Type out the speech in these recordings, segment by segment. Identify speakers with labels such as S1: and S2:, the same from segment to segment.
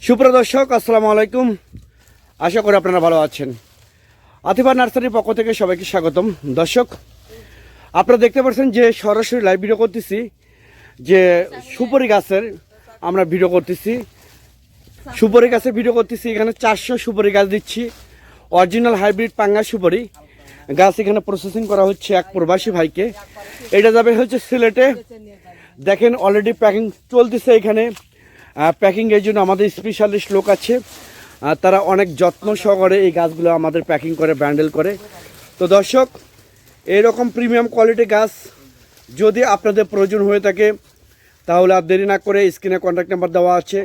S1: সুপ্রিয় দর্শক, আসসালামু আলাইকুম। আশা করি আপনারা ভালো আছেন। আতিফা নার্সারির পক্ষ থেকে সবাইকে স্বাগতম। দর্শক, আপনারা দেখতে পাচ্ছেন যে সরাসরি লাইভ ভিডিও করতেছি, যে সুপারি গাছের আমরা ভিডিও করতেছি, সুপারি গাছের ভিডিও করতেছি। এখানে 400 সুপারি গাছ দিচ্ছি, অরিজিনাল হাইব্রিড পাঙ্গা সুপারি গাছ এখানে প্রসেসিং করা হচ্ছে এক প্রবাসী ভাইকে। এটা যাবে হচ্ছে সিলেটে। দেখেন অলরেডি প্যাকিং চলতেছে এখানে। প্যাকিংয়ের জন্য আমাদের স্পেশালিস্ট লোক আছে, তারা অনেক যত্ন সহকারে এই গাছগুলো আমাদের প্যাকিং করে ব্যান্ডেল করে। তো দর্শক, এইরকম প্রিমিয়াম কোয়ালিটি গাছ যদি আপনাদের প্রয়োজন হয়ে থাকে তাহলে আর দেরি না করে স্ক্রিনে কন্ট্যাক্ট নাম্বার দেওয়া আছে,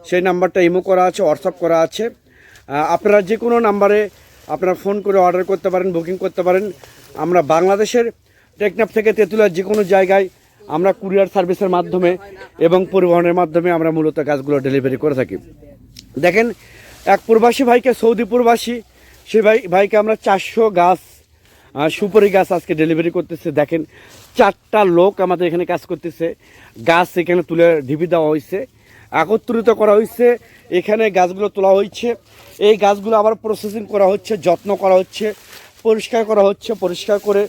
S1: সেই নাম্বারটা ইমো করা আছে, হোয়াটসঅ্যাপ করা আছে। আপনারা যে কোনো নাম্বারে আপনারা ফোন করে অর্ডার করতে পারেন, বুকিং করতে পারেন। আমরা বাংলাদেশের টেকনাফ থেকে তেঁতুলিয়ার যে কোনো জায়গায় আমরা কুরিয়ার সার্ভিসের মাধ্যমে এবং পরিবহনের মাধ্যমে আমরা মূলত গাছগুলো ডেলিভারি করে থাকি। দেখেন, এক প্রবাসী ভাইকে, সৌদি প্রবাসী, সে ভাইকে আমরা 400 গাছ সুপারি গাছ আজকে ডেলিভারি করতেছে। দেখেন, 4টা লোক আমাদের এখানে কাজ করতেছে। গাছ এখানে তুলে ঢিপি দেওয়া হয়েছে, একত্রিত করা হয়েছে, এখানে গাছগুলো তোলা হয়েছে। এই গাছগুলো আবার প্রসেসিং করা হচ্ছে, যত্ন করা হচ্ছে, পরিষ্কার করা হচ্ছে। পরিষ্কার করে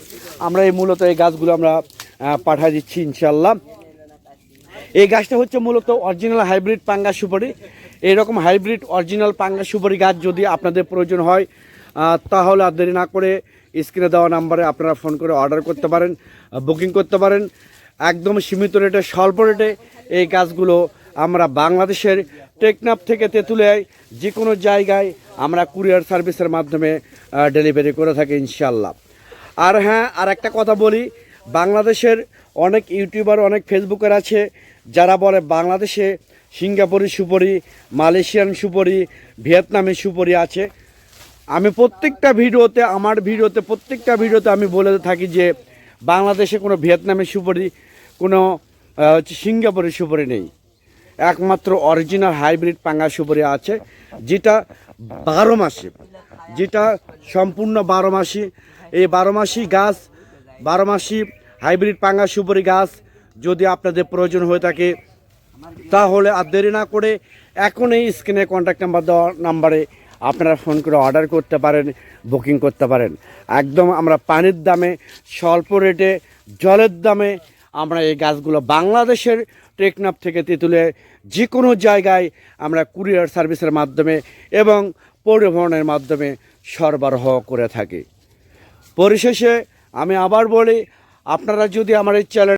S1: আমরা মূলত এই গাছগুলো আমরা পাঠিয়ে দিচ্ছি ইনশাল্লাহ। এই গাছটা হচ্ছে মূলত অরিজিনাল হাইব্রিড পাঙ্গা সুপারি। এইরকম হাইব্রিড অরিজিনাল পাঙ্গা সুপারি গাছ যদি আপনাদের প্রয়োজন হয় তাহলে আর দেরি না করে স্ক্রিনে দেওয়া নাম্বারে আপনারা ফোন করে অর্ডার করতে পারেন, বুকিং করতে পারেন। একদম সীমিত রেটে, স্বল্প রেটে এই গাছগুলো আমরা বাংলাদেশের টেকনাফ থেকে তেঁতুলিয়ায় যে কোনো জায়গায় আমরা কুরিয়ার সার্ভিসের মাধ্যমে ডেলিভারি করে থাকি ইনশাল্লাহ। আর হ্যাঁ, আর একটা কথা বলি, বাংলাদেশের অনেক ইউটিউবার, অনেক ফেসবুকার আছে যারা বলে বাংলাদেশে সিঙ্গাপুরি সুপারি, মালয়েশিয়ান সুপারি, ভিয়েতনামি সুপারি আছে। আমি প্রত্যেকটা ভিডিওতে, আমার ভিডিওতে, প্রত্যেকটা ভিডিওতে আমি বলে থাকি যে বাংলাদেশে কোনো ভিয়েতনামি সুপারি, কোনো সিঙ্গাপুরি সুপারি নেই। একমাত্র অরিজিনাল হাইব্রিড পাঙ্গা সুপারি আছে, যেটা 12 মাসে, যেটা সম্পূর্ণ 12 মাসি। এই 12 মাসি গাছ, 12 মাসি হাইব্রিড পাঙ্গা সুপারি গাছ যদি আপনাদের প্রয়োজন হয়ে থাকে তাহলে আর দেরি না করে এখনই স্ক্রিনে কন্ট্যাক্ট নাম্বার দেওয়া নাম্বারে আপনারা ফোন করে অর্ডার করতে পারেন, বুকিং করতে পারেন। একদম আমরা পানির দামে, স্বল্প রেটে, জলের দামে আমরা এই গাছগুলো বাংলাদেশের টেকনাফ থেকে তেঁতুলিয়া যে কোনো জায়গায় আমরা কুরিয়ার সার্ভিসের মাধ্যমে এবং পরিবহনের মাধ্যমে সরবরাহ করে থাকি। পরিশেষে আমি আবার বলি, আপনারা যদি আমার এই চ্যানেল